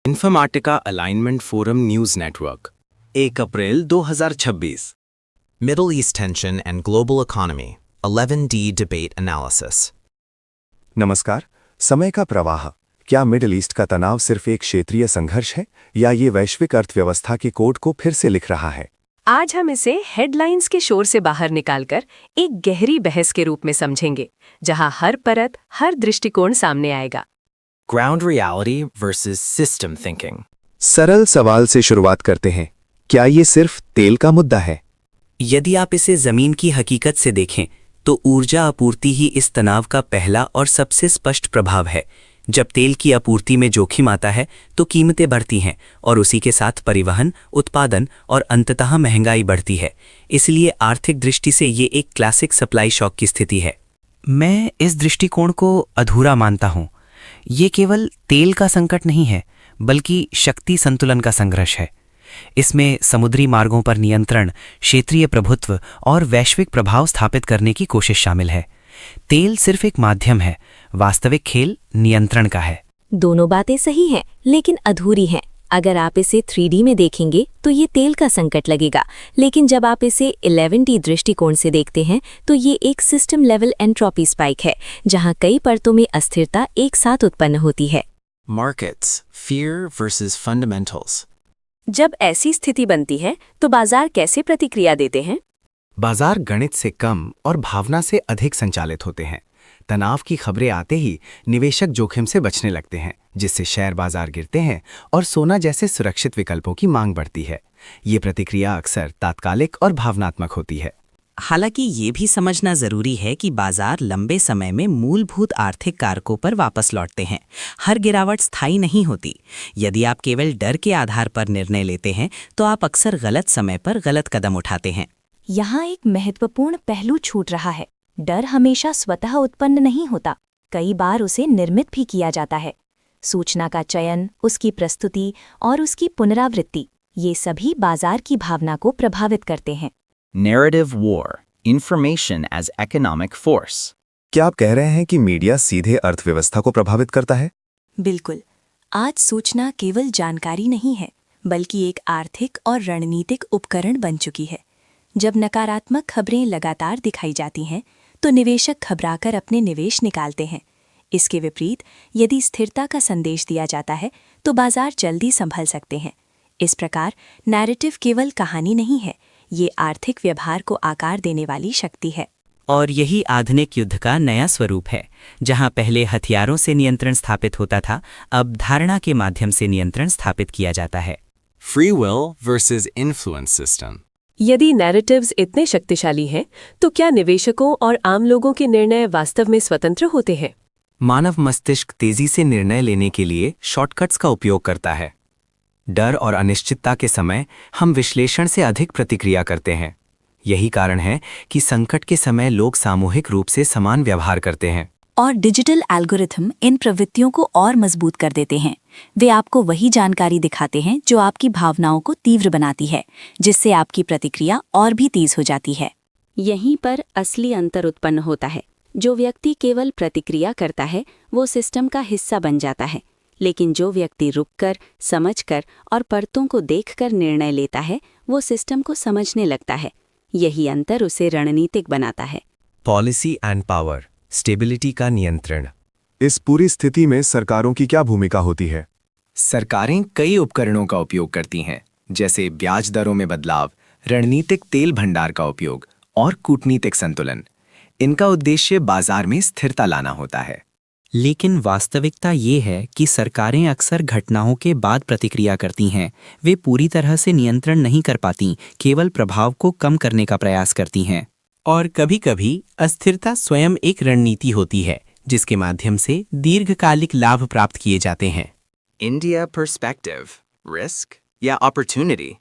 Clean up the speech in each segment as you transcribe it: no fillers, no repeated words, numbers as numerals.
Informatica alignment forum news network 1 April 2026 Middle East Tension and Global Economy 11D Debate Analysis। नमस्कार। समय का प्रवाह। क्या मिडिल ईस्ट का तनाव सिर्फ एक क्षेत्रीय संघर्ष है या ये वैश्विक अर्थव्यवस्था के कोड को फिर से लिख रहा है? आज हम इसे हेडलाइंस के शोर से बाहर निकालकर एक गहरी बहस के रूप में समझेंगे, जहां हर परत, हर दृष्टिकोण सामने आएगा। Ground reality versus system thinking। सरल सवाल से शुरुआत करते हैं। क्या ये सिर्फ तेल का मुद्दा है? यदि आप इसे जमीन की हकीकत से देखें तो ऊर्जा आपूर्ति ही इस तनाव का पहला और सबसे स्पष्ट प्रभाव है। जब तेल की आपूर्ति में जोखिम आता है तो कीमतें बढ़ती हैं और उसी के साथ परिवहन, उत्पादन और अंततः महंगाई बढ़ती है। इसलिए आर्थिक दृष्टि से ये एक क्लासिक सप्लाई शॉक की स्थिति है। मैं इस दृष्टिकोण को अधूरा मानता हूँ। ये केवल तेल का संकट नहीं है, बल्कि शक्ति संतुलन का संघर्ष है। इसमें समुद्री मार्गों पर नियंत्रण, क्षेत्रीय प्रभुत्व और वैश्विक प्रभाव स्थापित करने की कोशिश शामिल है। तेल सिर्फ एक माध्यम है, वास्तविक खेल नियंत्रण का है। दोनों बातें सही हैं, लेकिन अधूरी हैं। अगर आप इसे 3D में देखेंगे तो ये तेल का संकट लगेगा, लेकिन जब आप इसे 11D दृष्टिकोण से देखते हैं तो ये एक सिस्टम लेवल एंट्रोपी स्पाइक है, जहां कई परतों में अस्थिरता एक साथ उत्पन्न होती है। Markets, fear versus fundamentals। जब ऐसी स्थिति बनती है तो बाजार कैसे प्रतिक्रिया देते हैं? बाजार गणित से कम और भावना से अधिक संचालित होते हैं। तनाव की खबरें आते ही निवेशक जोखिम से बचने लगते हैं, जिससे शेयर बाजार गिरते हैं और सोना जैसे सुरक्षित विकल्पों की मांग बढ़ती है। ये प्रतिक्रिया अक्सर तात्कालिक और भावनात्मक होती है। हालांकि ये भी समझना जरूरी है कि बाजार लंबे समय में मूलभूत आर्थिक कारकों पर वापस लौटते हैं। हर गिरावट स्थायी नहीं होती। यदि आप केवल डर के आधार पर निर्णय लेते हैं तो आप अक्सर गलत समय पर गलत कदम उठाते हैं। यहाँ एक महत्वपूर्ण पहलू छूट रहा है। डर हमेशा स्वतः उत्पन्न नहीं होता, कई बार उसे निर्मित भी किया जाता है। सूचना का चयन, उसकी प्रस्तुति और उसकी पुनरावृत्ति, ये सभी बाजार की भावना को प्रभावित करते हैं। Narrative war, information as economic force। क्या आप कह रहे हैं कि मीडिया सीधे अर्थव्यवस्था को प्रभावित करता है? बिल्कुल। आज सूचना केवल जानकारी नहीं है, बल्कि एक आर्थिक और रणनीतिक उपकरण बन चुकी है। जब नकारात्मक खबरें लगातार दिखाई जाती हैं तो निवेशक घबराकर अपने निवेश निकालते हैं। इसके विपरीत यदि स्थिरता का संदेश दिया जाता है तो बाजार जल्दी संभल सकते हैं। इस प्रकार नैरेटिव केवल कहानी नहीं है, ये आर्थिक व्यवहार को आकार देने वाली शक्ति है। और यही आधुनिक युद्ध का नया स्वरूप है। जहां पहले हथियारों से नियंत्रण स्थापित होता था, अब धारणा के माध्यम से नियंत्रण स्थापित किया जाता है। Free will versus influence system. यदि नैरेटिव्स इतने शक्तिशाली हैं, तो क्या निवेशकों और आम लोगों के निर्णय वास्तव में स्वतंत्र होते हैं? मानव मस्तिष्क तेजी से निर्णय लेने के लिए शॉर्टकट्स का उपयोग करता है। डर और अनिश्चितता के समय हम विश्लेषण से अधिक प्रतिक्रिया करते हैं। यही कारण है कि संकट के समय लोग सामूहिक रूप से समान व्यवहार करते हैं। और डिजिटल एल्गोरिथम इन प्रवृत्तियों को और मजबूत कर देते हैं। वे आपको वही जानकारी दिखाते हैं जो आपकी भावनाओं को तीव्र बनाती है, जिससे आपकी प्रतिक्रिया और भी तेज हो जाती है। यहीं पर असली अंतर उत्पन्न होता है। जो व्यक्ति केवल प्रतिक्रिया करता है वो सिस्टम का हिस्सा बन जाता है, लेकिन जो व्यक्ति रुककर, समझकर और परतों को देखकर निर्णय लेता है वो सिस्टम को समझने लगता है। यही अंतर उसे रणनीतिक बनाता है। पॉलिसी एंड पावर, स्टेबिलिटी का नियंत्रण। इस पूरी स्थिति में सरकारों की क्या भूमिका होती है? सरकारें कई उपकरणों का उपयोग करती हैं, जैसे ब्याज दरों में बदलाव, रणनीतिक तेल भंडार का उपयोग और कूटनीतिक संतुलन। इनका उद्देश्य बाजार में स्थिरता लाना होता है। लेकिन वास्तविकता ये है कि सरकारें अक्सर घटनाओं के बाद प्रतिक्रिया करती हैं। वे पूरी तरह से नियंत्रण नहीं कर पाती, केवल प्रभाव को कम करने का प्रयास करती हैं। और कभी-कभी अस्थिरता स्वयं एक रणनीति होती है, जिसके माध्यम से दीर्घकालिक लाभ प्राप्त किए जाते हैं। इंडिया पर्सपेक्टिव, रिस्क या अपॉर्चुनिटी।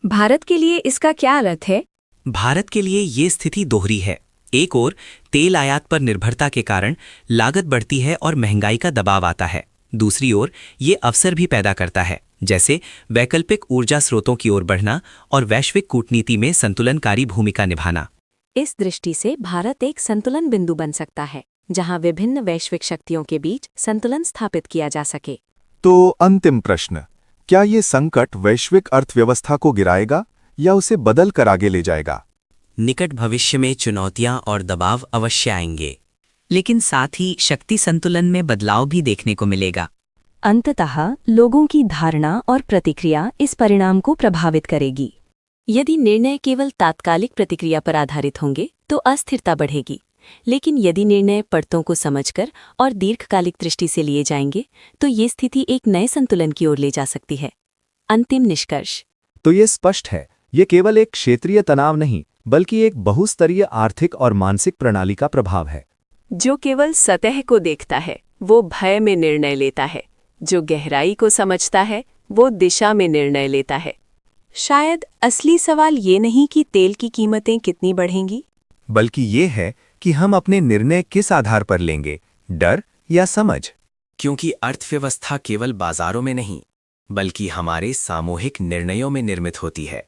भारत के लिए इसका क्या अर्थ है? भारत के लिए ये स्थिति दोहरी है। एक ओर तेल आयात पर निर्भरता के कारण लागत बढ़ती है और महंगाई का दबाव आता है। दूसरी ओर ये अवसर भी पैदा करता है, जैसे वैकल्पिक ऊर्जा स्रोतों की ओर बढ़ना और वैश्विक कूटनीति में संतुलनकारी भूमिका निभाना। इस दृष्टि से भारत एक संतुलन बिंदु बन सकता है, जहां विभिन्न वैश्विक शक्तियों के बीच संतुलन स्थापित किया जा सके। तो अंतिम प्रश्न, क्या ये संकट वैश्विक अर्थव्यवस्था को गिराएगा या उसे बदल कर आगे ले जाएगा? निकट भविष्य में चुनौतियां और दबाव अवश्य आएंगे, लेकिन साथ ही शक्ति संतुलन में बदलाव भी देखने को मिलेगा। अंततः लोगों की धारणा और प्रतिक्रिया इस परिणाम को प्रभावित करेगी। यदि निर्णय केवल तात्कालिक प्रतिक्रिया पर आधारित होंगे तो अस्थिरता बढ़ेगी, लेकिन यदि निर्णय परतों को समझकर और दीर्घकालिक दृष्टि से लिए जाएंगे तो ये स्थिति एक नए संतुलन की ओर ले जा सकती है। अंतिम निष्कर्ष, तो ये स्पष्ट है, ये केवल एक क्षेत्रीय तनाव नहीं बल्कि एक बहुस्तरीय आर्थिक और मानसिक प्रणाली का प्रभाव है। जो केवल सतह को देखता है वो भय में निर्णय लेता है, जो गहराई को समझता है वो दिशा में निर्णय लेता है। शायद असली सवाल ये नहीं कि तेल की कीमतें कितनी बढ़ेंगी, बल्कि ये है कि हम अपने निर्णय किस आधार पर लेंगे, डर या समझ। क्योंकि अर्थव्यवस्था केवल बाजारों में नहीं बल्कि हमारे सामूहिक निर्णयों में निर्मित होती है।